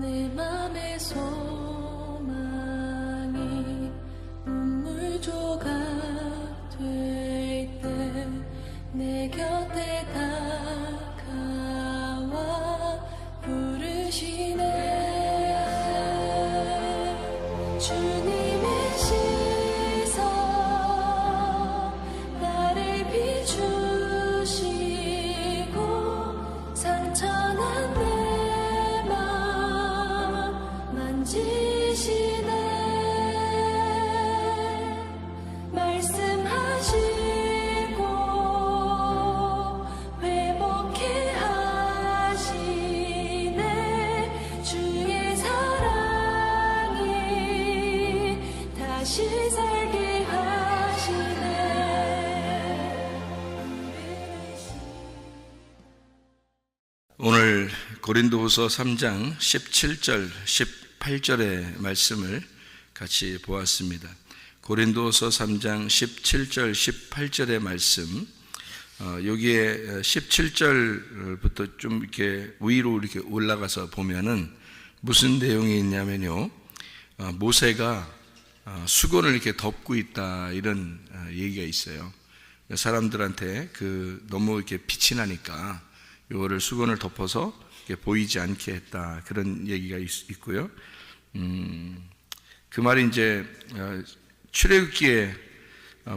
내 맘의 소망이 눈물조각 될 때 내 곁에 다가와 부르시네. 주님의 시선 나를 비추시고 상처난 내 맘 만지시네. 말씀하시고 회복해 하시네. 주의 사랑이 다시 살게 하시네. 오늘 고린도후서 3장 17절, 18절의 말씀을 같이 보았습니다. 고린도후서 3장 17절, 18절의 말씀, 여기에 17절부터 좀 이렇게 위로 이렇게 올라가서 보면은 무슨 내용이 있냐면요, 모세가 수건을 이렇게 덮고 있다, 이런 얘기가 있어요. 사람들한테 너무 이렇게 빛이 나니까 이거를 수건을 덮어서 이렇게 보이지 않게 했다, 그런 얘기가 있고요. 그 말이 이제 출애굽기에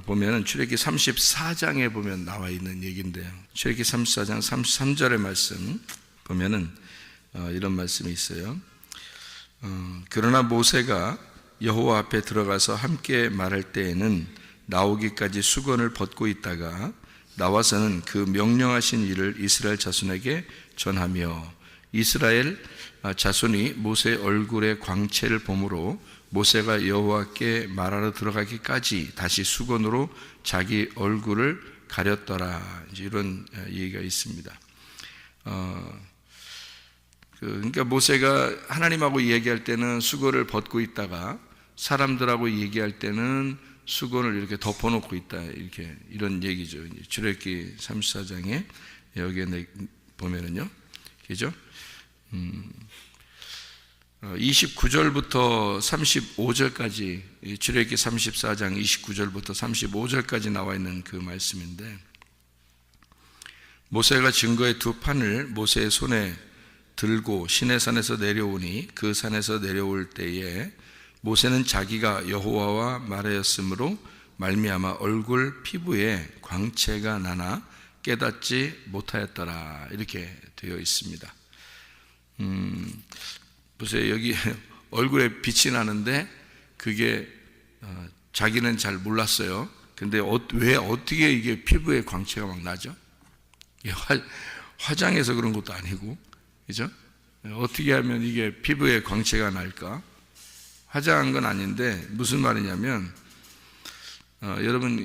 보면은 출애굽기 34장에 보면 나와 있는 얘기인데요. 출애굽기 34장 33절의 말씀 보면은 이런 말씀이 있어요. 그러나 모세가 여호와 앞에 들어가서 함께 말할 때에는 나오기까지 수건을 벗고 있다가 나와서는 그 명령하신 일을 이스라엘 자손에게 전하며 이스라엘 자손이 모세의 얼굴의 광채를 보므로 모세가 여호와께 말하러 들어가기까지 다시 수건으로 자기 얼굴을 가렸더라, 이런 얘기가 있습니다. 그러니까 모세가 하나님하고 얘기할 때는 수건을 벗고 있다가 사람들하고 얘기할 때는 수건을 이렇게 덮어놓고 있다, 이런 얘기죠. 출애굽기 34장에 여기에 보면은요, 그죠? 29절부터 35절까지, 출애굽기 34장 29절부터 35절까지 나와 있는 그 말씀인데, 모세가 증거의 두 판을 모세의 손에 들고 시내산에서 내려오니 그 산에서 내려올 때에 모세는 자기가 여호와와 말하였으므로 말미암아 얼굴 피부에 광채가 나나 깨닫지 못하였더라, 이렇게 되어 있습니다. 보세요. 여기 얼굴에 빛이 나는데 그게 자기는 잘 몰랐어요. 근데 왜 어떻게 이게 피부에 광채가 막 나죠? 화장해서 그런 것도 아니고, 그죠? 어떻게 하면 이게 피부에 광채가 날까? 화장한 건 아닌데 무슨 말이냐면, 여러분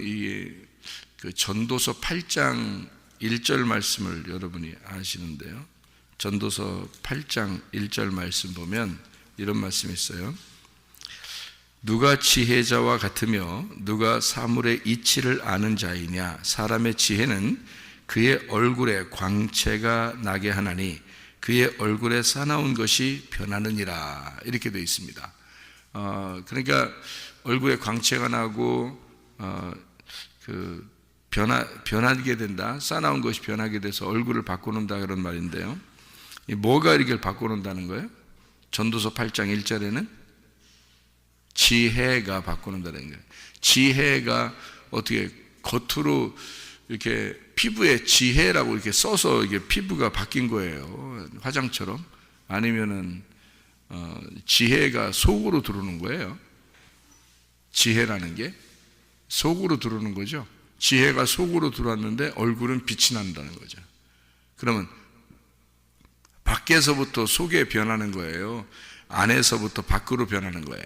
그 전도서 8장 1절 말씀을 여러분이 아시는데요. 전도서 8장 1절 말씀 보면 이런 말씀이 있어요. 누가 지혜자와 같으며 누가 사물의 이치를 아는 자이냐? 사람의 지혜는 그의 얼굴에 광채가 나게 하나니 그의 얼굴에 사나운 것이 변하느니라, 이렇게 되어 있습니다. 그러니까 얼굴에 광채가 나고 변하게 된다, 싸나운 것이 변하게 돼서 얼굴을 바꿔놓는다, 그런 말인데요. 뭐가 이렇게 바꿔놓는다는 거예요? 전도서 8장 1절에는 지혜가 바꿔놓는다는 거예요. 지혜가 어떻게 겉으로 이렇게 피부에 지혜라고 이렇게 써서 이게 피부가 바뀐 거예요, 화장처럼. 아니면은 지혜가 속으로 들어오는 거예요. 지혜라는 게 속으로 들어오는 거죠. 지혜가 속으로 들어왔는데 얼굴은 빛이 난다는 거죠. 그러면 밖에서부터 속에 변하는 거예요? 안에서부터 밖으로 변하는 거예요?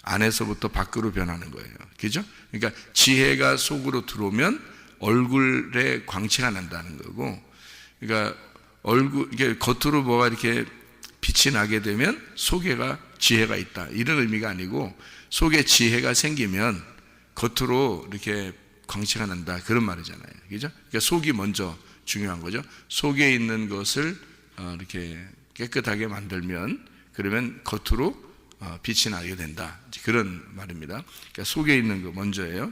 안에서부터 밖으로 변하는 거예요. 그죠? 그러니까 지혜가 속으로 들어오면 얼굴에 광채가 난다는 거고, 그러니까 이게 겉으로 뭐가 이렇게 빛이 나게 되면 속에가 지혜가 있다, 이런 의미가 아니고, 속에 지혜가 생기면 겉으로 이렇게 광채가 난다, 그런 말이잖아요. 그죠? 그러니까 속이 먼저 중요한 거죠. 속에 있는 것을 이렇게 깨끗하게 만들면 그러면 겉으로 빛이 나게 된다. 그런 말입니다. 그러니까 속에 있는 거 먼저예요.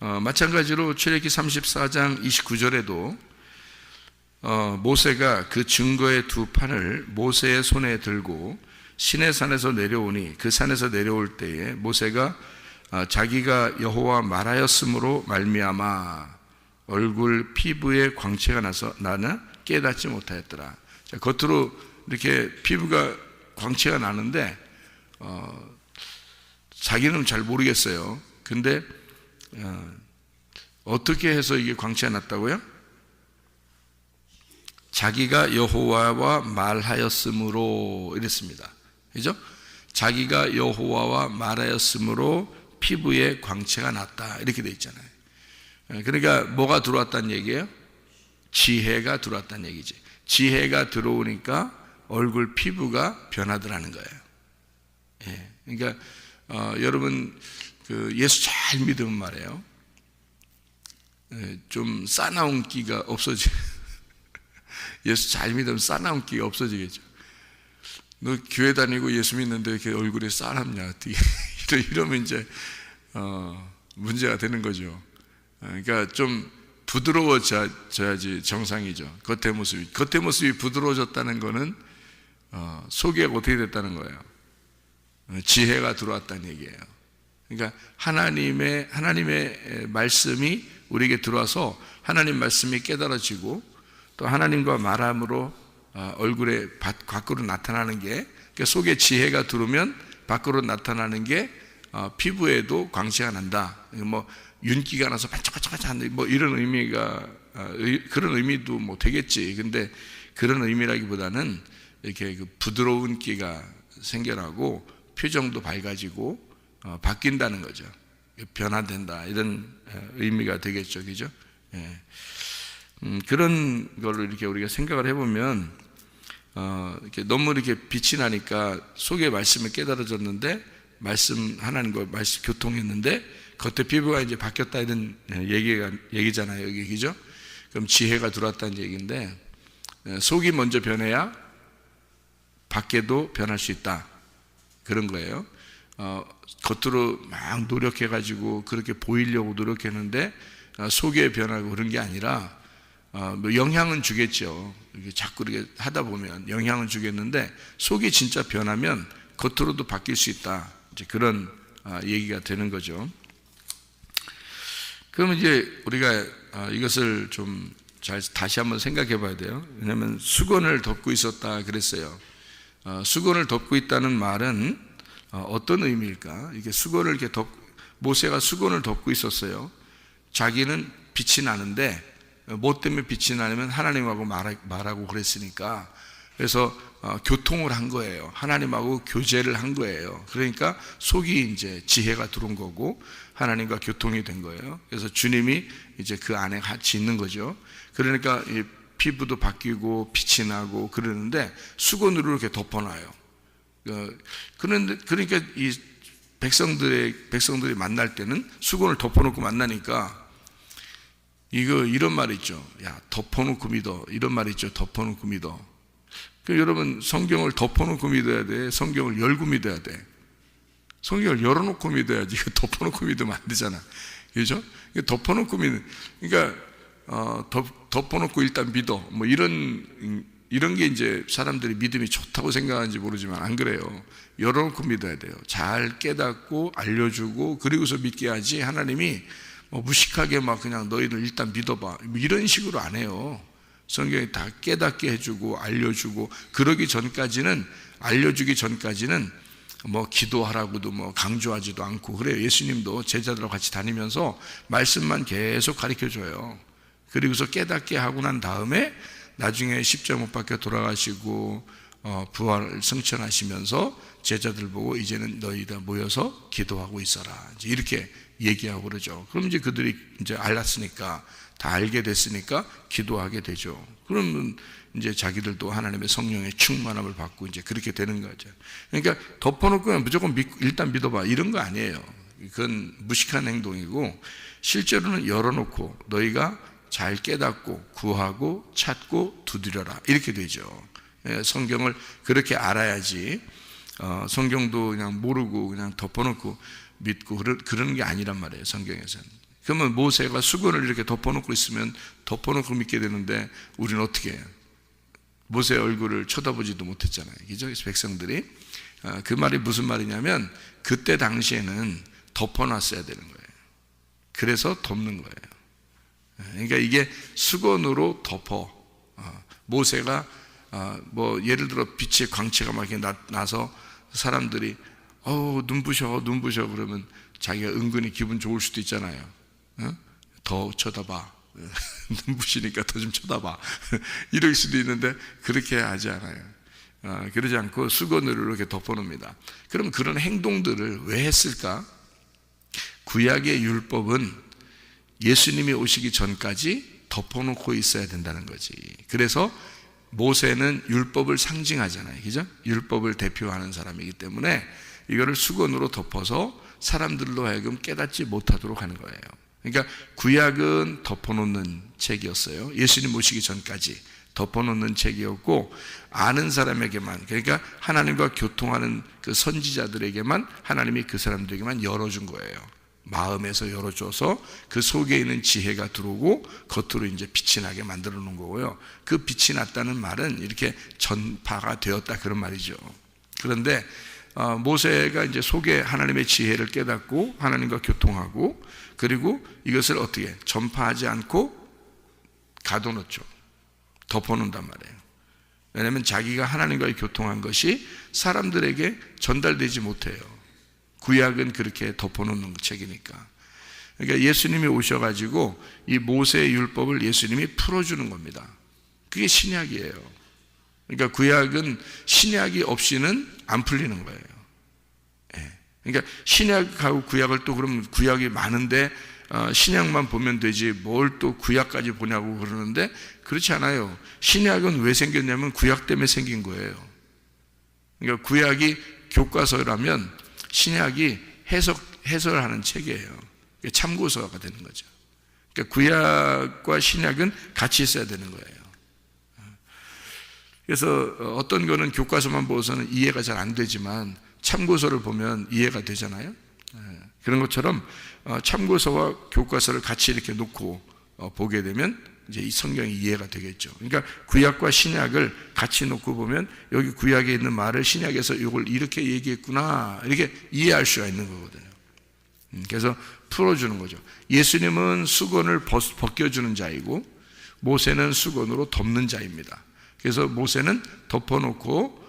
마찬가지로 출애굽기 34장 29절에도 모세가 그 증거의 두 판을 모세의 손에 들고 시내산에서 내려오니 그 산에서 내려올 때에 모세가 자기가 여호와 말하였으므로 말미암아 얼굴 피부에 광채가 나서 나는 깨닫지 못하였더라. 자, 겉으로 이렇게 피부가 광채가 나는데 자기는 잘 모르겠어요. 근데 어떻게 해서 이게 광채가 났다고요? 자기가 여호와와 말하였으므로 이랬습니다. 그죠? 자기가 여호와와 말하였으므로 피부에 광채가 났다. 이렇게 돼 있잖아요. 그러니까 뭐가 들어왔다는 얘기예요? 지혜가 들어왔다는 얘기지. 지혜가 들어오니까 얼굴 피부가 변하더라는 거예요. 예. 그러니까 여러분 그 예수 잘 믿으면 말이에요. 좀 싸나운 끼가 없어지. 예수 잘 믿으면 싸나운 끼가 없어지겠죠. 너 교회 다니고 예수 믿는데 이렇게 얼굴에 싸납냐? 어떻게 이러면 이제 문제가 되는 거죠. 그러니까 좀 부드러워져야지 정상이죠. 겉의 모습이 부드러워졌다는 거는 속에 어떻게 됐다는 거예요? 지혜가 들어왔다는 얘기예요. 그러니까 하나님의 말씀이 우리에게 들어와서 하나님 말씀이 깨달아지고 또 하나님과 말함으로 얼굴에 밖으로 나타나는 게 그러니까 속에 지혜가 들어오면 밖으로 나타나는 게 피부에도 광채가 난다. 뭐 윤기가 나서 반짝반짝반짝 뭐 이런 의미가 그런 의미도 뭐 되겠지. 근데 그런 의미라기보다는 이렇게 그 부드러운 기가 생겨나고 표정도 밝아지고 바뀐다는 거죠. 변화된다 이런 의미가 되겠죠, 그죠? 예. 그런 거를 이렇게 우리가 생각을 해보면 이렇게 너무 이렇게 빛이 나니까 속에 말씀을 깨달아졌는데 말씀 하나님과 말씀 교통했는데 겉에 피부가 이제 바뀌었다 이런 얘기잖아요, 여기 그죠? 그럼 지혜가 들어왔다는 얘기인데 속이 먼저 변해야 밖에도 변할 수 있다 그런 거예요. 겉으로 막 노력해가지고 그렇게 보이려고 노력했는데 속에 변하고 그런 게 아니라 뭐 영향은 주겠죠. 이렇게 자꾸 이렇게 하다 보면 영향은 주겠는데 속이 진짜 변하면 겉으로도 바뀔 수 있다. 이제 그런 얘기가 되는 거죠. 그러면 이제 우리가 이것을 좀 잘 다시 한번 생각해 봐야 돼요. 왜냐하면 수건을 덮고 있었다 그랬어요. 수건을 덮고 있다는 말은 어떤 의미일까? 이게 수건을 이렇게 모세가 수건을 덮고 있었어요. 자기는 빛이 나는데 뭐 때문에 빛이 나냐면 하나님하고 말하고 그랬으니까. 그래서 교통을 한 거예요. 하나님하고 교제를 한 거예요. 그러니까 속이 이제 지혜가 들어온 거고 하나님과 교통이 된 거예요. 그래서 주님이 이제 그 안에 같이 있는 거죠. 그러니까 이 피부도 바뀌고 빛이 나고 그러는데 수건으로 이렇게 덮어놔요. 그러니까 이 백성들이 만날 때는 수건을 덮어놓고 만나니까 이런 말 있죠. 야, 덮어놓고 믿어. 이런 말 있죠. 덮어놓고 믿어. 여러분 성경을 덮어놓고 믿어야 돼. 성경을 열고 믿어야 돼. 성경을 열어놓고 믿어야지. 덮어놓고 믿으면 안 되잖아. 그죠? 덮어놓고 믿는. 그러니까 덮어놓고 일단 믿어. 뭐 이런 게 이제 사람들이 믿음이 좋다고 생각하는지 모르지만 안 그래요. 열어놓고 믿어야 돼요. 잘 깨닫고 알려주고 그리고서 믿게 하지. 하나님이 뭐 무식하게 막 그냥 너희들 일단 믿어봐. 뭐 이런 식으로 안 해요. 성경이 다 깨닫게 해주고 알려주고 알려주기 전까지는 뭐 기도하라고도 뭐 강조하지도 않고 그래요. 예수님도 제자들하고 같이 다니면서 말씀만 계속 가르쳐줘요. 그리고서 깨닫게 하고 난 다음에 나중에 십자가 못 박혀 돌아가시고 부활 승천하시면서 제자들 보고 이제는 너희 다 모여서 기도하고 있어라 이렇게 얘기하고 그러죠. 그럼 이제 그들이 이제 알았으니까 다 알게 됐으니까 기도하게 되죠. 그러면 이제 자기들도 하나님의 성령의 충만함을 받고 이제 그렇게 되는 거죠. 그러니까 덮어놓고 무조건 일단 믿어봐 이런 거 아니에요. 그건 무식한 행동이고 실제로는 열어놓고 너희가 잘 깨닫고 구하고 찾고 두드려라 이렇게 되죠. 성경을 그렇게 알아야지 성경도 그냥 모르고 그냥 덮어놓고 믿고 그러는 게 아니란 말이에요, 성경에서는. 그러면 모세가 수건을 이렇게 덮어놓고 있으면 덮어놓고 믿게 되는데 우리는 어떻게 해요? 모세의 얼굴을 쳐다보지도 못했잖아요, 그죠? 그래서 백성들이 그 말이 무슨 말이냐면 그때 당시에는 덮어놨어야 되는 거예요. 그래서 덮는 거예요. 그러니까 이게 수건으로 덮어. 모세가 뭐 예를 들어 빛의 광채가 막 이렇게 나서 사람들이 눈부셔 그러면 자기가 은근히 기분 좋을 수도 있잖아요. 더 쳐다봐. 눈부시니까 더 좀 쳐다봐. 이럴 수도 있는데 그렇게 하지 않아요. 그러지 않고 수건으로 이렇게 덮어놓습니다. 그럼 그런 행동들을 왜 했을까? 구약의 율법은 예수님이 오시기 전까지 덮어놓고 있어야 된다는 거지. 그래서 모세는 율법을 상징하잖아요, 그죠? 율법을 대표하는 사람이기 때문에 이거를 수건으로 덮어서 사람들로 하여금 깨닫지 못하도록 하는 거예요. 그러니까 구약은 덮어놓는 책이었어요. 예수님 오시기 전까지 덮어놓는 책이었고, 아는 사람에게만, 그러니까 하나님과 교통하는 그 선지자들에게만 하나님이 그 사람들에게만 열어준 거예요. 마음에서 열어줘서 그 속에 있는 지혜가 들어오고 겉으로 이제 빛이 나게 만들어 놓은 거고요. 그 빛이 났다는 말은 이렇게 전파가 되었다, 그런 말이죠. 그런데 모세가 이제 속에 하나님의 지혜를 깨닫고 하나님과 교통하고, 그리고 이것을 어떻게 전파하지 않고 가둬놓죠. 덮어놓는단 말이에요. 왜냐하면 자기가 하나님과의 교통한 것이 사람들에게 전달되지 못해요. 구약은 그렇게 덮어놓는 책이니까. 그러니까 예수님이 오셔가지고 이 모세의 율법을 예수님이 풀어주는 겁니다. 그게 신약이에요. 그러니까 구약은 신약이 없이는 안 풀리는 거예요. 그러니까 신약하고 구약을 또 그럼 구약이 많은데 신약만 보면 되지 뭘 또 구약까지 보냐고 그러는데, 그렇지 않아요. 신약은 왜 생겼냐면 구약 때문에 생긴 거예요. 그러니까 구약이 교과서라면 신약이 해설하는 책이에요. 참고서가 되는 거죠. 그러니까 구약과 신약은 같이 있어야 되는 거예요. 그래서 어떤 거는 교과서만 보고서는 이해가 잘 안 되지만 참고서를 보면 이해가 되잖아요. 그런 것처럼 참고서와 교과서를 같이 이렇게 놓고 보게 되면 이제 이 성경이 이해가 되겠죠. 그러니까 구약과 신약을 같이 놓고 보면 여기 구약에 있는 말을 신약에서 이걸 이렇게 얘기했구나, 이렇게 이해할 수가 있는 거거든요. 그래서 풀어주는 거죠. 예수님은 수건을 벗겨주는 자이고 모세는 수건으로 덮는 자입니다. 그래서 모세는 덮어놓고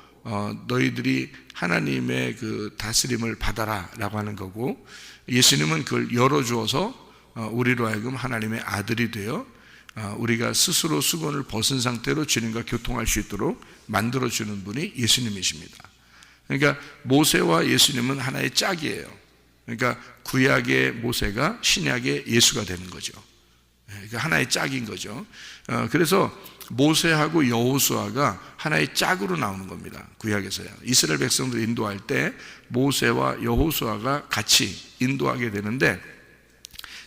너희들이 하나님의 그 다스림을 받아라 라고 하는 거고, 예수님은 그걸 열어주어서 우리로 하여금 하나님의 아들이 되어 우리가 스스로 수건을 벗은 상태로 주님과 교통할 수 있도록 만들어주는 분이 예수님이십니다. 그러니까 모세와 예수님은 하나의 짝이에요. 그러니까 구약의 모세가 신약의 예수가 되는 거죠. 그러니까 하나의 짝인 거죠. 그래서 모세하고 여호수아가 하나의 짝으로 나오는 겁니다. 구약에서요. 이스라엘 백성들을 인도할 때 모세와 여호수아가 같이 인도하게 되는데,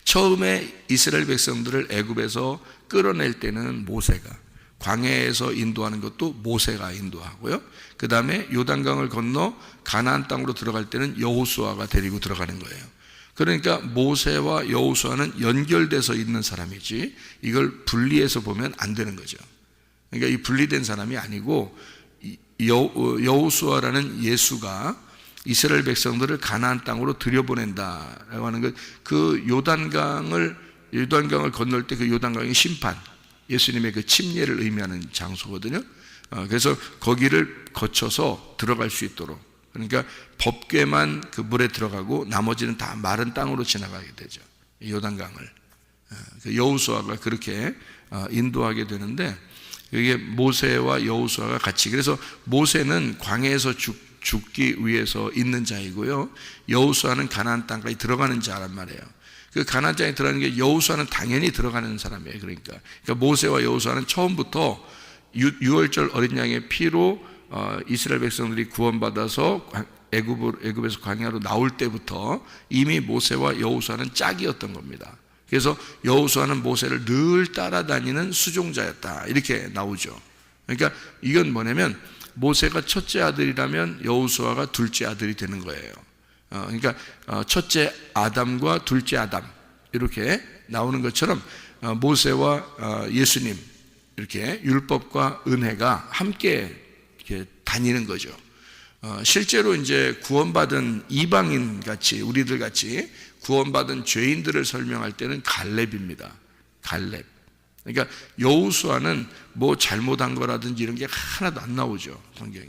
처음에 이스라엘 백성들을 애굽에서 끌어낼 때는 모세가, 광야에서 인도하는 것도 모세가 인도하고요. 그 다음에 요단강을 건너 가나안 땅으로 들어갈 때는 여호수아가 데리고 들어가는 거예요. 그러니까 모세와 여호수아는 연결돼서 있는 사람이지 이걸 분리해서 보면 안 되는 거죠. 그러니까 이 분리된 사람이 아니고 여호수아라는 예수가 이스라엘 백성들을 가나안 땅으로 들여보낸다라고 하는 것, 그 요단강을 건널 때 그 요단강의 심판, 예수님의 그 침례를 의미하는 장소거든요. 그래서 거기를 거쳐서 들어갈 수 있도록, 그러니까 법궤만 그 물에 들어가고 나머지는 다 마른 땅으로 지나가게 되죠. 요단강을 여호수아가 그렇게 인도하게 되는데, 이게 모세와 여호수아가 같이, 그래서 모세는 광야에서 죽기 위해서 있는 자이고요, 여호수아는 가나안 땅까지 들어가는 자란 말이에요. 그 가나안 땅에 들어가는 게, 여호수아는 당연히 들어가는 사람이에요. 그러니까 모세와 여호수아는 처음부터 유월절 어린 양의 피로 이스라엘 백성들이 구원받아서 애굽에서 광야로 나올 때부터 이미 모세와 여호수아는 짝이었던 겁니다. 그래서 여호수아는 모세를 늘 따라다니는 수종자였다, 이렇게 나오죠. 그러니까 이건 뭐냐면 모세가 첫째 아들이라면 여호수아가 둘째 아들이 되는 거예요. 그러니까 첫째 아담과 둘째 아담 이렇게 나오는 것처럼 모세와 예수님 이렇게 율법과 은혜가 함께 이렇게 다니는 거죠. 실제로 이제 구원받은 이방인 같이 우리들 같이 구원받은 죄인들을 설명할 때는 갈렙입니다. 갈렙. 그러니까 여호수아는 뭐 잘못한 거라든지 이런 게 하나도 안 나오죠, 성경에.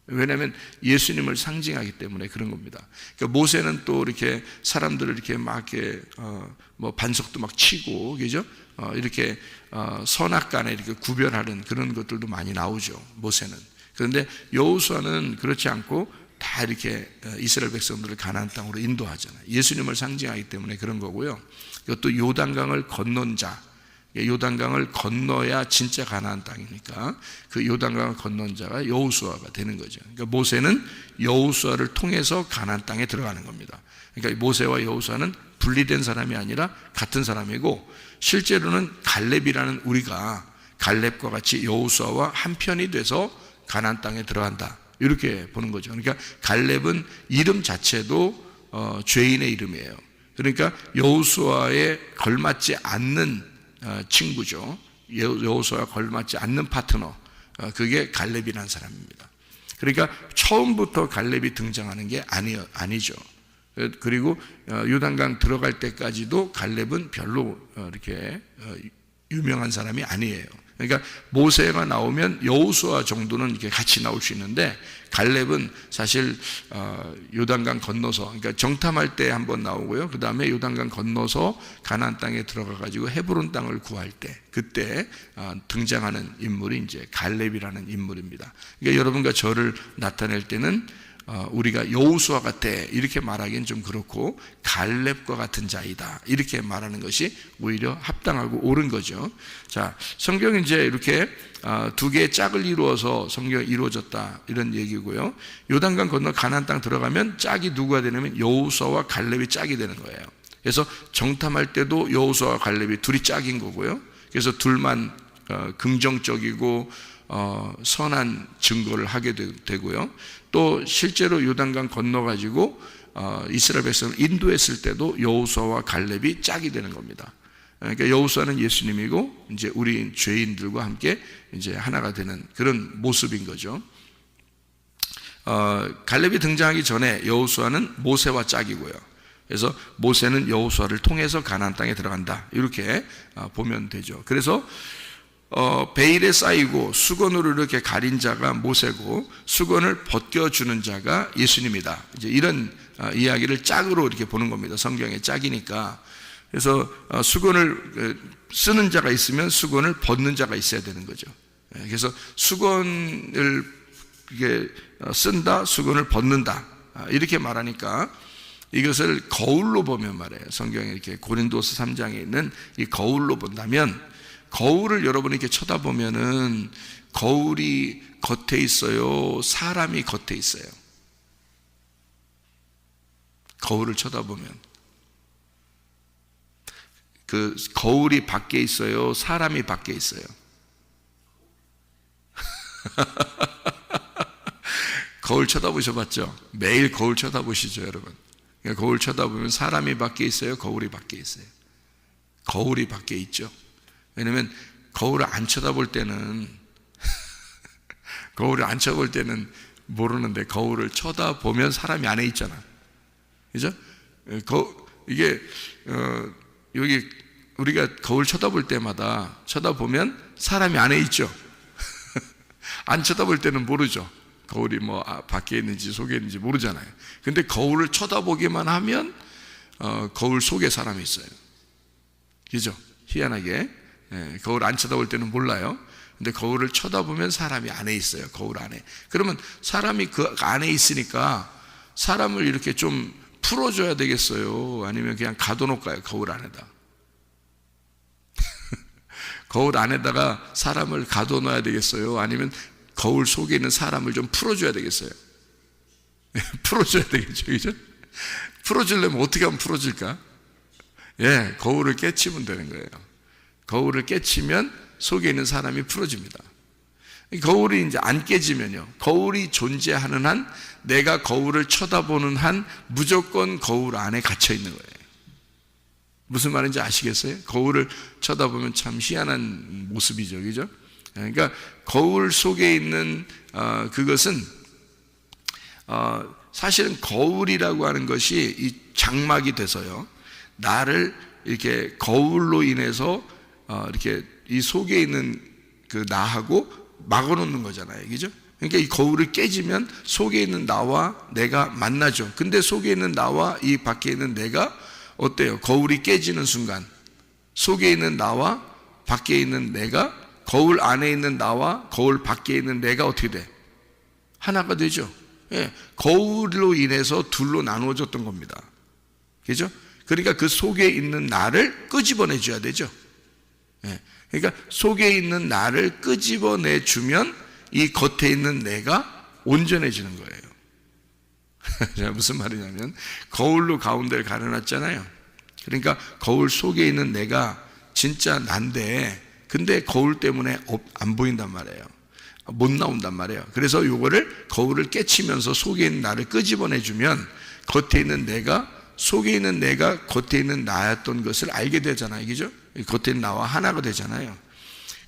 왜냐하면 예수님을 상징하기 때문에 그런 겁니다. 그러니까 모세는 또 이렇게 사람들을 이렇게 막 이렇게 뭐 반석도 막 치고, 그죠? 이렇게 선악간에 이렇게 구별하는 그런 것들도 많이 나오죠, 모세는. 그런데 여호수아는 그렇지 않고 다 이렇게 이스라엘 백성들을 가나안 땅으로 인도하잖아요. 예수님을 상징하기 때문에 그런 거고요. 이것도 요단강을 건넌 자, 요단강을 건너야 진짜 가나안 땅이니까 그 요단강을 건넌 자가 여호수아가 되는 거죠. 그러니까 모세는 여호수아를 통해서 가나안 땅에 들어가는 겁니다. 그러니까 모세와 여호수아는 분리된 사람이 아니라 같은 사람이고, 실제로는 갈렙이라는 우리가 갈렙과 같이 여호수아와 한편이 돼서 가나안 땅에 들어간다, 이렇게 보는 거죠. 그러니까 갈렙은 이름 자체도 죄인의 이름이에요. 그러니까 여호수아에 걸맞지 않는 친구죠. 여호수아에 걸맞지 않는 파트너, 그게 갈렙이라는 사람입니다. 그러니까 처음부터 갈렙이 등장하는 게 아니죠. 그리고 요단강 들어갈 때까지도 갈렙은 별로 이렇게 유명한 사람이 아니에요. 그러니까 모세가 나오면 여호수아 정도는 이렇게 같이 나올 수 있는데, 갈렙은 사실 요단강 건너서, 그러니까 정탐할 때 한번 나오고요. 그 다음에 요단강 건너서 가나안 땅에 들어가 가지고 헤브론 땅을 구할 때, 그때 등장하는 인물이 이제 갈렙이라는 인물입니다. 그러니까 여러분과 저를 나타낼 때는 우리가 여호수아 같아 이렇게 말하기는 좀 그렇고, 갈렙과 같은 자이다 이렇게 말하는 것이 오히려 합당하고 옳은 거죠. 자, 성경은 이제 이렇게 두 개의 짝을 이루어서 성경이 이루어졌다, 이런 얘기고요. 요단강 건너 가나안 땅 들어가면 짝이 누구가 되냐면 여호수아와 갈렙이 짝이 되는 거예요. 그래서 정탐할 때도 여호수아와 갈렙이 둘이 짝인 거고요. 그래서 둘만 긍정적이고 선한 증거를 하게 되고요. 또 실제로 요단강 건너가지고 이스라엘 백성을 인도했을 때도 여호수아와 갈렙이 짝이 되는 겁니다. 그러니까 여호수아는 예수님이고 이제 우리 죄인들과 함께 이제 하나가 되는 그런 모습인 거죠. 갈렙이 등장하기 전에 여호수아는 모세와 짝이고요. 그래서 모세는 여호수아를 통해서 가나안 땅에 들어간다, 이렇게 보면 되죠. 그래서 베일에 쌓이고 수건으로 이렇게 가린 자가 모세고 수건을 벗겨주는 자가 예수님이다, 이제 이런 이야기를 짝으로 이렇게 보는 겁니다. 성경의 짝이니까. 그래서 수건을 쓰는 자가 있으면 수건을 벗는 자가 있어야 되는 거죠. 그래서 수건을 이게 쓴다, 수건을 벗는다, 이렇게 말하니까 이것을 거울로 보면 말이에요. 성경에 이렇게 고린도서 3장에 있는 이 거울로 본다면, 거울을 여러분이 이렇게 쳐다보면은 거울이 겉에 있어요, 사람이 겉에 있어요? 거울을 쳐다보면 그 거울이 밖에 있어요, 사람이 밖에 있어요? 거울 쳐다보셔봤죠? 매일 거울 쳐다보시죠, 여러분? 그러니까 거울 쳐다보면 사람이 밖에 있어요, 거울이 밖에 있어요? 거울이 밖에 있죠. 왜냐면 거울을 안 쳐다볼 때는 거울을 안 쳐다볼 때는 모르는데, 거울을 쳐다보면 사람이 안에 있잖아, 그죠? 이게 여기 우리가 거울 쳐다볼 때마다 쳐다보면 사람이 안에 있죠. 안 쳐다볼 때는 모르죠. 거울이 뭐 밖에 있는지 속에 있는지 모르잖아요. 근데 거울을 쳐다보기만 하면 거울 속에 사람이 있어요, 그죠? 희한하게 거울 안 쳐다볼 때는 몰라요. 근데 거울을 쳐다보면 사람이 안에 있어요, 거울 안에. 그러면 사람이 그 안에 있으니까 사람을 이렇게 좀 풀어줘야 되겠어요? 아니면 그냥 가둬놓을까요, 거울 안에다? 거울 안에다가 사람을 가둬놔야 되겠어요? 아니면 거울 속에 있는 사람을 좀 풀어줘야 되겠어요? 풀어줘야 되겠죠, 그죠? 풀어주려면 어떻게 하면 풀어질까? 거울을 깨치면 되는 거예요. 거울을 깨치면 속에 있는 사람이 풀어집니다. 이 거울이 이제 안 깨지면요, 거울이 존재하는 한, 내가 거울을 쳐다보는 한 무조건 거울 안에 갇혀 있는 거예요. 무슨 말인지 아시겠어요? 거울을 쳐다보면 참 희한한 모습이죠, 그죠? 그러니까 거울 속에 있는 그것은 사실은 거울이라고 하는 것이 이 장막이 돼서요, 나를 이렇게 거울로 인해서 이렇게 이 속에 있는 그 나하고 막아놓는 거잖아요, 그죠? 그러니까 이 거울을 깨지면 속에 있는 나와 내가 만나죠. 근데 속에 있는 나와 이 밖에 있는 내가 어때요? 거울이 깨지는 순간 속에 있는 나와 밖에 있는 내가, 거울 안에 있는 나와 거울 밖에 있는 내가 어떻게 돼? 하나가 되죠. 예, 거울로 인해서 둘로 나누어졌던 겁니다. 그죠? 그러니까 그 속에 있는 나를 끄집어내 줘야 되죠. 예, 그러니까 속에 있는 나를 끄집어내 주면 이 겉에 있는 내가 온전해지는 거예요. 무슨 말이냐면 거울로 가운데를 가려놨잖아요. 그러니까 거울 속에 있는 내가 진짜 난데, 근데 거울 때문에 안 보인단 말이에요. 못 나온단 말이에요. 그래서 요거를 거울을 깨치면서 속에 있는 나를 끄집어내 주면 겉에 있는 내가, 속에 있는 내가 겉에 있는 나였던 것을 알게 되잖아요, 그죠? 겉에 있는 나와 하나가 되잖아요.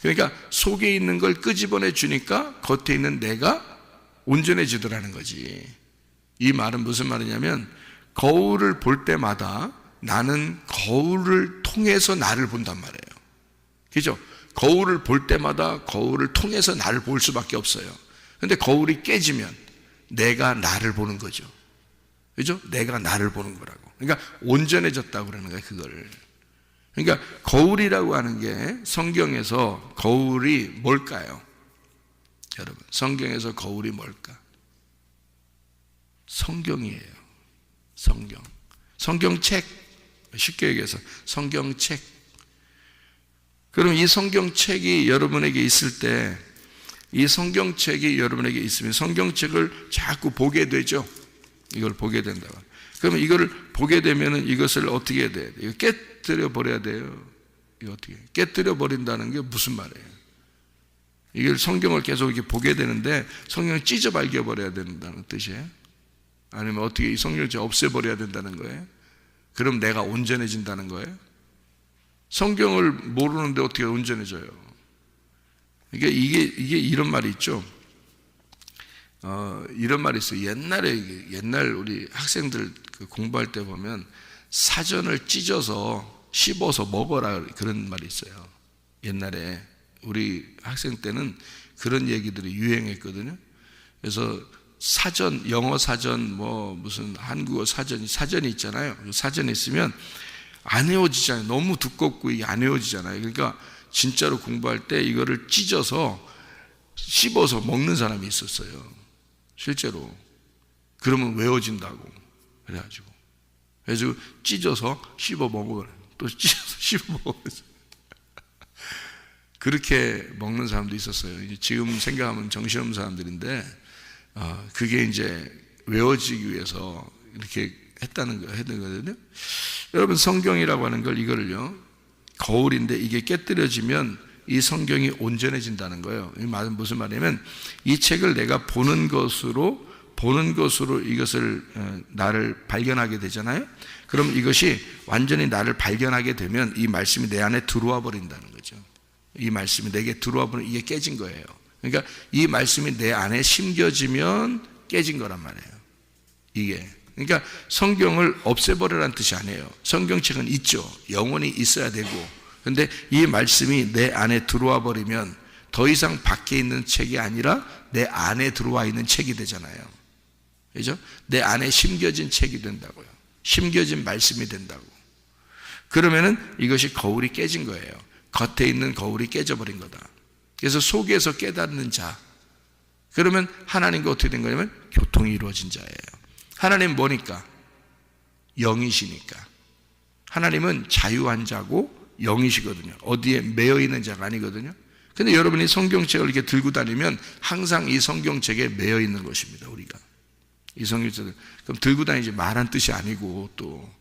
그러니까 속에 있는 걸 끄집어내 주니까 겉에 있는 내가 온전해지더라는 거지. 이 말은 무슨 말이냐면 거울을 볼 때마다 나는 거울을 통해서 나를 본단 말이에요. 그죠? 거울을 볼 때마다 거울을 통해서 나를 볼 수밖에 없어요. 근데 거울이 깨지면 내가 나를 보는 거죠. 그죠? 내가 나를 보는 거라고. 그러니까 온전해졌다고 그러는 거예요, 그걸. 그러니까 거울이라고 하는 게 성경에서 거울이 뭘까요? 여러분, 성경에서 거울이 뭘까? 성경이에요. 성경. 성경책. 쉽게 얘기해서 성경책. 그럼 이 성경책이 여러분에게 있을 때, 이 성경책이 여러분에게 있으면 성경책을 자꾸 보게 되죠. 이걸 보게 된다고. 그러면 이걸 보게 되면은 이것을 어떻게 해야 돼요? 이거 깨뜨려 버려야 돼요. 이거 어떻게? 깨뜨려 버린다는 게 무슨 말이에요? 이걸 성경을 계속 이렇게 보게 되는데 성경을 찢어 발겨 버려야 된다는 뜻이에요? 아니면 어떻게 이 성경을 없애버려야 된다는 거예요? 그럼 내가 온전해진다는 거예요? 성경을 모르는데 어떻게 온전해져요? 이게 이런 말이 있죠. 이런 말이 있어요. 옛날 우리 학생들 공부할 때 보면 사전을 찢어서 씹어서 먹어라, 그런 말이 있어요. 옛날에 우리 학생 때는 그런 얘기들이 유행했거든요. 그래서 사전, 영어 사전, 뭐 무슨 한국어 사전이 있잖아요. 사전이 있으면 안 외워지잖아요. 너무 두껍고 이게 안 외워지잖아요. 그러니까 진짜로 공부할 때 이거를 찢어서 씹어서 먹는 사람이 있었어요. 실제로. 그러면 외워진다고. 그래가지고 찢어서 씹어 먹어요. 또 찢어서 씹어 먹어요. 그렇게 먹는 사람도 있었어요. 지금 생각하면 정신없는 사람들인데, 그게 이제 외워지기 위해서 이렇게 했던 거거든요. 여러분, 성경이라고 하는 걸, 이거를요, 거울인데 이게 깨뜨려지면 이 성경이 온전해진다는 거예요. 이 말은 무슨 말이냐면 이 책을 내가 보는 것으로 이것을 나를 발견하게 되잖아요. 그럼 이것이 완전히 나를 발견하게 되면 이 말씀이 내 안에 들어와 버린다는 거죠. 이 말씀이 내게 들어와 버리면 이게 깨진 거예요. 그러니까 이 말씀이 내 안에 심겨지면 깨진 거란 말이에요. 이게. 그러니까 성경을 없애버리라는 뜻이 아니에요. 성경책은 있죠. 영원히 있어야 되고. 근데 이 말씀이 내 안에 들어와 버리면 더 이상 밖에 있는 책이 아니라 내 안에 들어와 있는 책이 되잖아요. 그죠? 내 안에 심겨진 책이 된다고요. 심겨진 말씀이 된다고. 그러면은 이것이 거울이 깨진 거예요. 겉에 있는 거울이 깨져버린 거다. 그래서 속에서 깨닫는 자. 그러면 하나님과 어떻게 된 거냐면 교통이 이루어진 자예요. 하나님 뭐니까? 영이시니까. 하나님은 자유한 자고 영이시거든요. 어디에 매여 있는 자가 아니거든요. 근데 여러분이 성경책을 이렇게 들고 다니면 항상 이 성경책에 매여 있는 것입니다. 우리가 이 성경책을 그럼 들고 다니지 말한 뜻이 아니고, 또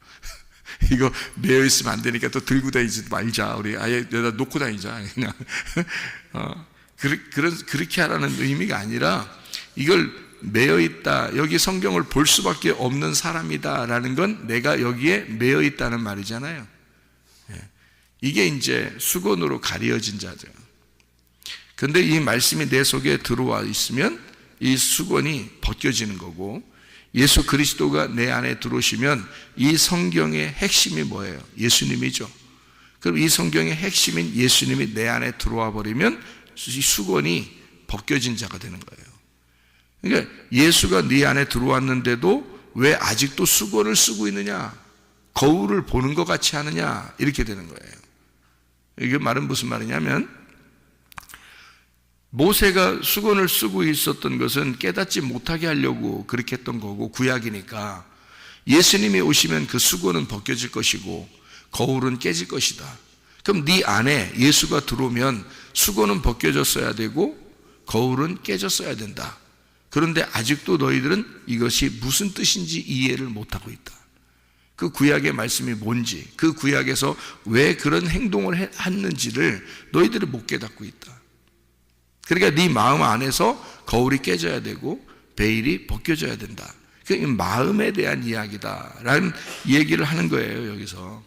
이거 매여 있으면 안 되니까 또 들고 다니지 말자. 우리 아예 여기다 놓고 다니자. 그냥 그렇게 하라는 의미가 아니라 이걸 매여 있다, 여기 성경을 볼 수밖에 없는 사람이다라는 건 내가 여기에 매여 있다는 말이잖아요. 이게 이제 수건으로 가려진 자죠. 그런데 이 말씀이 내 속에 들어와 있으면 이 수건이 벗겨지는 거고, 예수 그리스도가 내 안에 들어오시면 이 성경의 핵심이 뭐예요? 예수님이죠. 그럼 이 성경의 핵심인 예수님이 내 안에 들어와 버리면 이 수건이 벗겨진 자가 되는 거예요. 그러니까 예수가 네 안에 들어왔는데도 왜 아직도 수건을 쓰고 있느냐? 거울을 보는 것 같이 하느냐? 이렇게 되는 거예요. 이게 말은 무슨 말이냐면, 모세가 수건을 쓰고 있었던 것은 깨닫지 못하게 하려고 그렇게 했던 거고, 구약이니까 예수님이 오시면 그 수건은 벗겨질 것이고 거울은 깨질 것이다. 그럼 네 안에 예수가 들어오면 수건은 벗겨졌어야 되고 거울은 깨졌어야 된다. 그런데 아직도 너희들은 이것이 무슨 뜻인지 이해를 못하고 있다. 그 구약의 말씀이 뭔지, 그 구약에서 왜 그런 행동을 했는지를 너희들이 못 깨닫고 있다. 그러니까 네 마음 안에서 거울이 깨져야 되고 베일이 벗겨져야 된다. 그 마음에 대한 이야기다라는 얘기를 하는 거예요. 여기서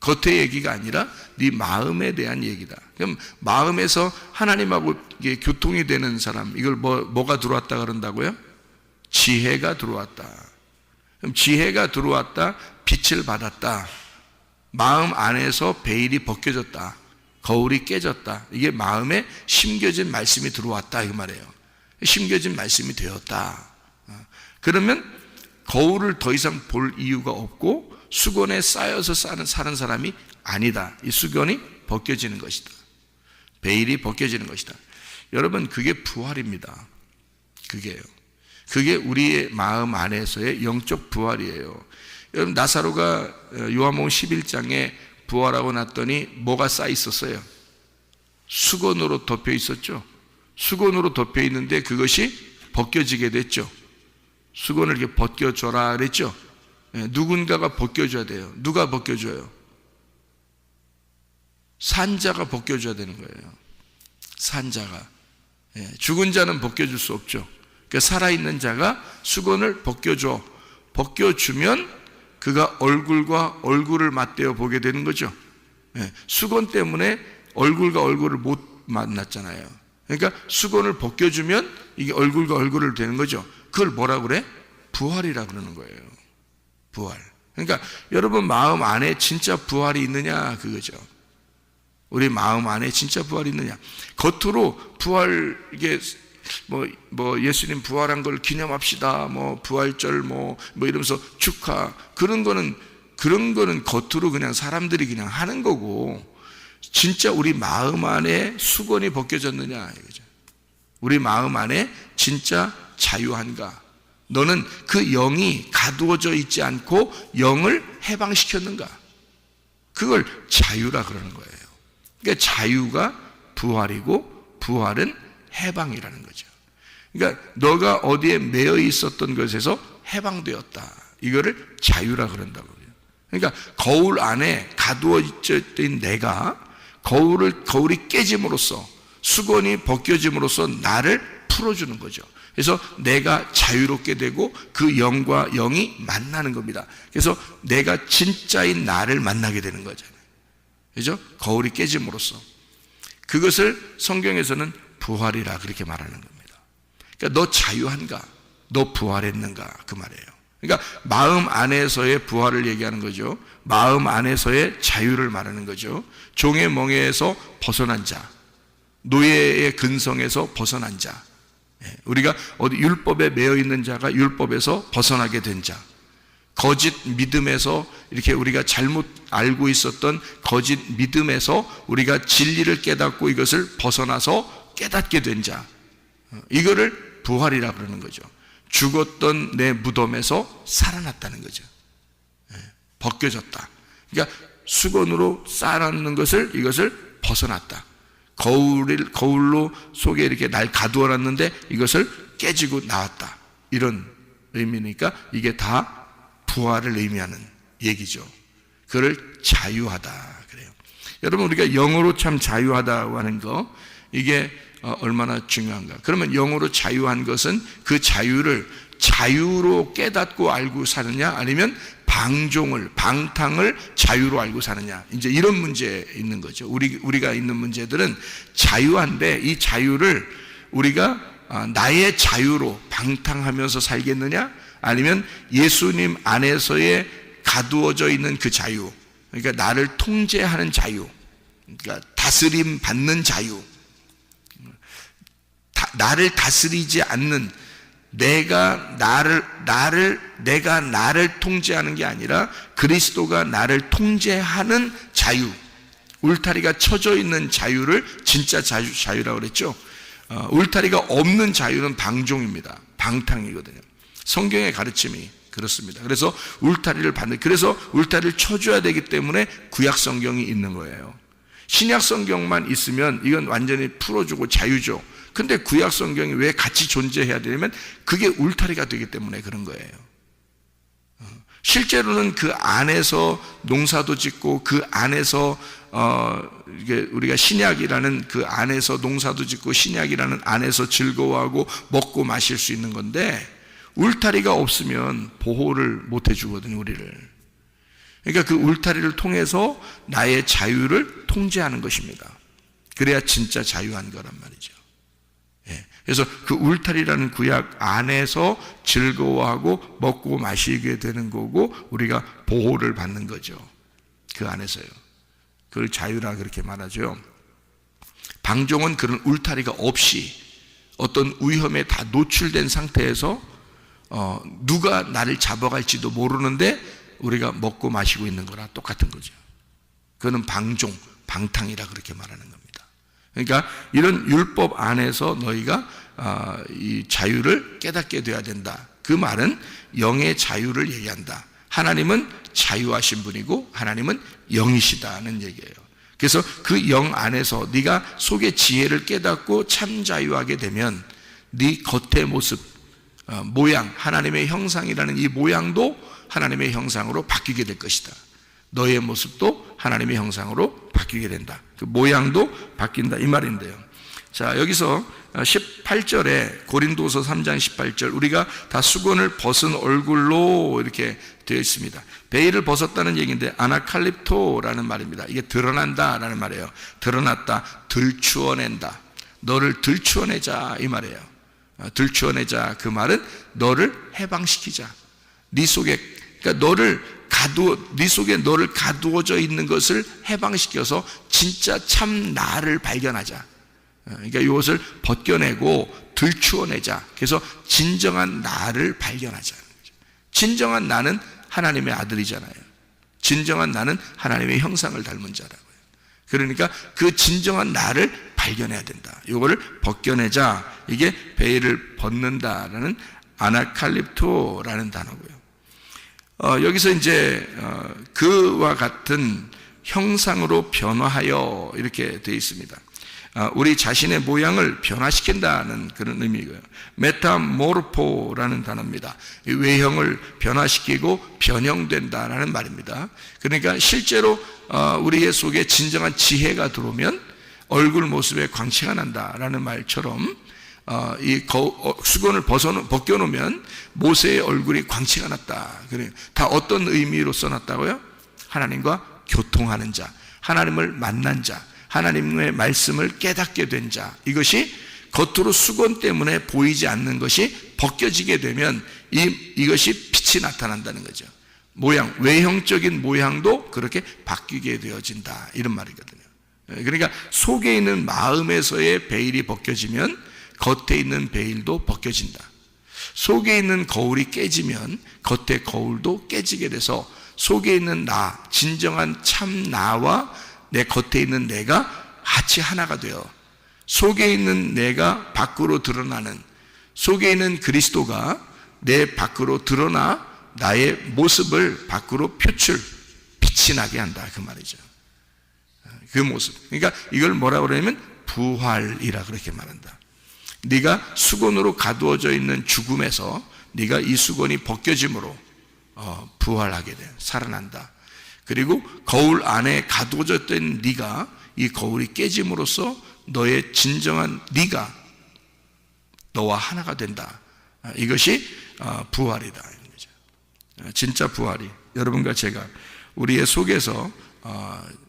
겉의 얘기가 아니라 네 마음에 대한 얘기다. 그럼 마음에서 하나님하고 이게 교통이 되는 사람, 이걸 뭐가 들어왔다 그런다고요? 지혜가 들어왔다. 그럼 지혜가 들어왔다, 빛을 받았다, 마음 안에서 베일이 벗겨졌다, 거울이 깨졌다. 이게 마음에 심겨진 말씀이 들어왔다 이 말이에요. 심겨진 말씀이 되었다. 그러면 거울을 더 이상 볼 이유가 없고 수건에 쌓여서 사는 사람이 아니다. 이 수건이 벗겨지는 것이다. 베일이 벗겨지는 것이다. 여러분, 그게 부활입니다. 그게요. 그게 우리의 마음 안에서의 영적 부활이에요. 여러분, 나사로가 요한복음 11장에 부활하고 났더니 뭐가 쌓여 있었어요? 수건으로 덮여 있었죠. 수건으로 덮여 있는데 그것이 벗겨지게 됐죠. 수건을 이렇게 벗겨줘라 그랬죠. 누군가가 벗겨줘야 돼요. 누가 벗겨줘요? 산자가 벗겨줘야 되는 거예요. 산자가. 죽은 자는 벗겨줄 수 없죠. 그러니까 살아있는 자가 수건을 벗겨줘. 벗겨주면 그가 얼굴과 얼굴을 맞대어 보게 되는 거죠. 수건 때문에 얼굴과 얼굴을 못 만났잖아요. 그러니까 수건을 벗겨주면 이게 얼굴과 얼굴을 되는 거죠. 그걸 뭐라 그래? 부활이라 그러는 거예요. 부활. 그러니까 여러분 마음 안에 진짜 부활이 있느냐 그거죠. 우리 마음 안에 진짜 부활이 있느냐. 겉으로 부활, 이게 뭐 예수님 부활한 걸 기념합시다, 뭐 부활절 뭐 이러면서 축하, 그런 거는 겉으로 그냥 사람들이 그냥 하는 거고, 진짜 우리 마음 안에 수건이 벗겨졌느냐 이거죠. 우리 마음 안에 진짜 자유한가? 너는 그 영이 가두어져 있지 않고 영을 해방시켰는가? 그걸 자유라 그러는 거예요. 그러니까 자유가 부활이고 부활은 해방이라는 거죠. 그러니까 너가 어디에 매여 있었던 것에서 해방되었다. 이거를 자유라 그런다고요. 그러니까 거울 안에 가두어진 내가 거울이 깨짐으로써, 수건이 벗겨짐으로써 나를 풀어주는 거죠. 그래서 내가 자유롭게 되고 그 영과 영이 만나는 겁니다. 그래서 내가 진짜인 나를 만나게 되는 거잖아요. 그죠? 거울이 깨짐으로써. 그것을 성경에서는 부활이라 그렇게 말하는 겁니다. 그러니까 너 자유한가? 너 부활했는가? 그 말이에요. 그러니까 마음 안에서의 부활을 얘기하는 거죠. 마음 안에서의 자유를 말하는 거죠. 종의 멍에에서 벗어난 자, 노예의 근성에서 벗어난 자, 우리가 어디 율법에 매여 있는 자가 율법에서 벗어나게 된 자, 거짓 믿음에서 이렇게 우리가 잘못 알고 있었던 거짓 믿음에서 우리가 진리를 깨닫고 이것을 벗어나서 깨닫게 된 자, 이거를 부활이라 그러는 거죠. 죽었던 내 무덤에서 살아났다는 거죠. 벗겨졌다. 그러니까 수건으로 쌓아놓는 이것을 벗어났다. 거울로 속에 이렇게 날 가두어놨는데 이것을 깨지고 나왔다. 이런 의미니까 이게 다 부활을 의미하는 얘기죠. 그걸 자유하다 그래요. 여러분, 우리가 영어로 참 자유하다고 하는 거, 이게 얼마나 중요한가. 그러면 영으로 자유한 것은 그 자유를 자유로 깨닫고 알고 사느냐, 아니면 방탕을 자유로 알고 사느냐, 이제 이런 문제에 있는 거죠. 우리가 있는 문제들은 자유한데, 이 자유를 우리가 나의 자유로 방탕하면서 살겠느냐, 아니면 예수님 안에서의 가두어져 있는 그 자유, 그러니까 나를 통제하는 자유, 그러니까 다스림 받는 자유, 나를 다스리지 않는, 내가 나를 통제하는 게 아니라 그리스도가 나를 통제하는 자유, 울타리가 쳐져 있는 자유를 진짜 자유라고 그랬죠. 울타리가 없는 자유는 방종입니다. 방탕이거든요. 성경의 가르침이 그렇습니다. 그래서 그래서 울타리를 쳐줘야 되기 때문에 구약 성경이 있는 거예요. 신약 성경만 있으면 이건 완전히 풀어주고 자유죠. 근데 구약 성경이 왜 같이 존재해야 되냐면 그게 울타리가 되기 때문에 그런 거예요. 실제로는 그 안에서 농사도 짓고, 그 안에서 이게 우리가 신약이라는 그 안에서 농사도 짓고, 신약이라는 안에서 즐거워하고 먹고 마실 수 있는 건데, 울타리가 없으면 보호를 못 해주거든요, 우리를. 그러니까 그 울타리를 통해서 나의 자유를 통제하는 것입니다. 그래야 진짜 자유한 거란 말이죠. 그래서 그 울타리라는 구약 안에서 즐거워하고 먹고 마시게 되는 거고, 우리가 보호를 받는 거죠. 그 안에서요. 그걸 자유라 그렇게 말하죠. 방종은 그런 울타리가 없이 어떤 위험에 다 노출된 상태에서 누가 나를 잡아갈지도 모르는데 우리가 먹고 마시고 있는 거랑 똑같은 거죠. 그거는 방탕이라 그렇게 말하는 겁니다. 그러니까 이런 율법 안에서 너희가 이 자유를 깨닫게 돼야 된다. 그 말은 영의 자유를 얘기한다. 하나님은 자유하신 분이고 하나님은 영이시다는 얘기예요. 그래서 그 영 안에서 네가 속의 지혜를 깨닫고 참 자유하게 되면 네 겉의 모습, 모양, 하나님의 형상이라는 이 모양도 하나님의 형상으로 바뀌게 될 것이다. 너의 모습도 하나님의 형상으로 바뀌게 된다. 그 모양도 바뀐다, 이 말인데요. 자, 여기서 18절에 고린도서 3장 18절, 우리가 다 수건을 벗은 얼굴로 이렇게 되어 있습니다. 베일을 벗었다는 얘기인데 아나칼립토라는 말입니다. 이게 드러난다라는 말이에요. 드러났다, 들추어낸다. 너를 들추어내자, 이 말이에요. 들추어내자, 그 말은 너를 해방시키자. 네 속에, 그러니까 네 속에 너를 가두어져 있는 것을 해방시켜서 진짜 참 나를 발견하자. 그러니까 이것을 벗겨내고 들추어내자. 그래서 진정한 나를 발견하자. 진정한 나는 하나님의 아들이잖아요. 진정한 나는 하나님의 형상을 닮은 자라고요. 그러니까 그 진정한 나를 발견해야 된다. 이거를 벗겨내자. 이게 베일을 벗는다라는 아나칼립토라는 단어고요. 여기서 이제 그와 같은 형상으로 변화하여 이렇게 되어 있습니다. 우리 자신의 모양을 변화시킨다는 그런 의미고요. 메타모르포라는 단어입니다. 외형을 변화시키고 변형된다라는 말입니다. 그러니까 실제로 우리의 속에 진정한 지혜가 들어오면 얼굴 모습에 광채가 난다라는 말처럼 이 수건을 벗겨놓으면 모세의 얼굴이 광채가 났다. 그래요. 다 어떤 의미로 써놨다고요? 하나님과 교통하는 자, 하나님을 만난 자, 하나님의 말씀을 깨닫게 된 자, 이것이 겉으로 수건 때문에 보이지 않는 것이 벗겨지게 되면 이것이 빛이 나타난다는 거죠. 모양, 외형적인 모양도 그렇게 바뀌게 되어진다, 이런 말이거든요. 그러니까 속에 있는 마음에서의 베일이 벗겨지면 겉에 있는 베일도 벗겨진다. 속에 있는 거울이 깨지면 겉의 거울도 깨지게 돼서 속에 있는 나, 진정한 참 나와 내 겉에 있는 내가 같이 하나가 되어 속에 있는 내가 밖으로 드러나는, 속에 있는 그리스도가 내 밖으로 드러나 나의 모습을 밖으로 빛이 나게 한다, 그 말이죠. 그 모습. 그러니까 이걸 뭐라고 그러냐면 부활이라 그렇게 말한다. 네가 수건으로 가두어져 있는 죽음에서 네가 이 수건이 벗겨짐으로 부활하게 돼, 살아난다. 그리고 거울 안에 가두어졌던 네가 이 거울이 깨짐으로써 너의 진정한 네가 너와 하나가 된다. 이것이 부활이다. 진짜 부활이 여러분과 제가 우리의 속에서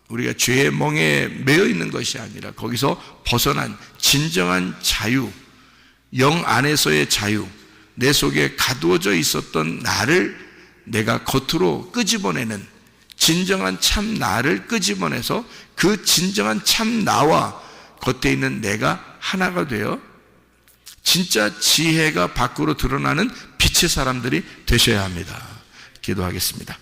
우리가 죄의 멍에 매여 있는 것이 아니라 거기서 벗어난 진정한 자유, 영 안에서의 자유, 내 속에 가두어져 있었던 나를 내가 겉으로 끄집어내는 진정한 참 나를 끄집어내서 그 진정한 참 나와 겉에 있는 내가 하나가 되어 진짜 지혜가 밖으로 드러나는 빛의 사람들이 되셔야 합니다. 기도하겠습니다.